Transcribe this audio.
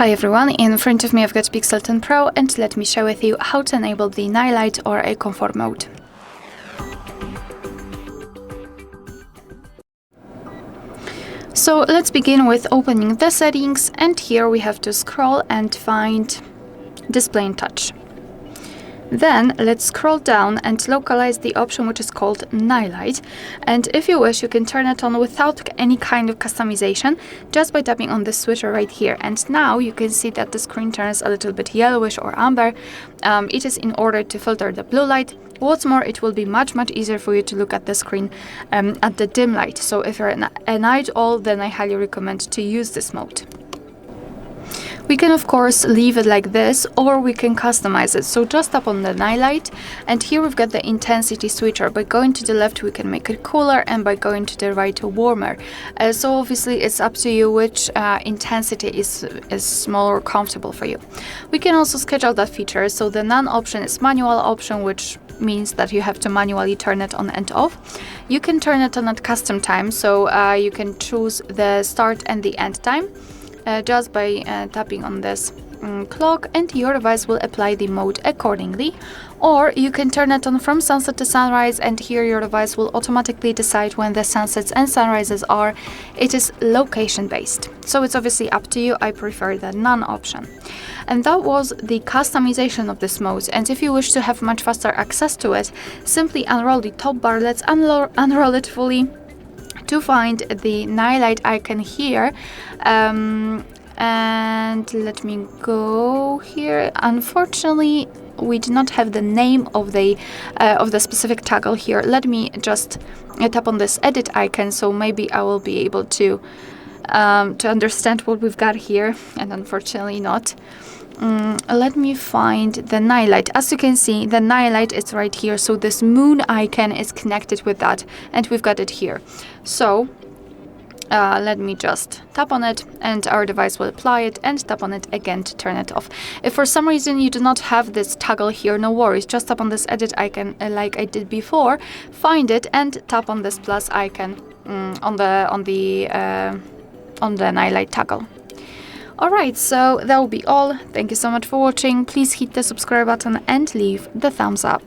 Hi everyone, in front of me I've got Pixel 10 Pro and let me share with you how to enable the night light or a comfort mode. So let's begin with opening the settings, and here we have to scroll and find display and touch. Then let's scroll down and localize the option which is called night light, and if you wish you can turn it on without any kind of customization just by tapping on the switcher right here. And now you can see that the screen turns a little bit yellowish or amber. It is in order to filter the blue light. What's more, it will be much easier for you to look at the screen at the dim light. So if you're a night owl, then I highly recommend to use this mode. We can of course leave it like this, or we can customize it. So just tap on the night light, and here we've got the intensity switcher. By going to the left we can make it cooler, and by going to the right warmer. So obviously it's up to you which intensity is more comfortable for you. We can also schedule that feature. So the none option is manual option, which means that you have to manually turn it on and off. You can turn it on at custom time, so you can choose the start and the end time. Just by tapping on this clock, and your device will apply the mode accordingly. Or you can turn it on from sunset to sunrise, and here your device will automatically decide when the sunsets and sunrises are. It is location based, so it's obviously up to you. I prefer the none option. And that was the customization of this mode, and if you wish to have much faster access to it, simply unroll the top bar. Let's unroll it fully to find the night light icon here, and let me go here. Unfortunately we do not have the name of the specific toggle here. Let me just tap on this edit icon, so maybe I will be able to understand what we've got here, and unfortunately not. Let me find the night light. As you can see, the night light is right here, so this moon icon is connected with that, and we've got it here. So let me just tap on it, and our device will apply it, and tap on it again to turn it off. If for some reason you do not have this toggle here, no worries, just tap on this edit icon like I did before, find it, and tap on this plus icon on the night light toggle. Alright, so that will be all. Thank you so much for watching. Please hit the subscribe button and leave the thumbs up.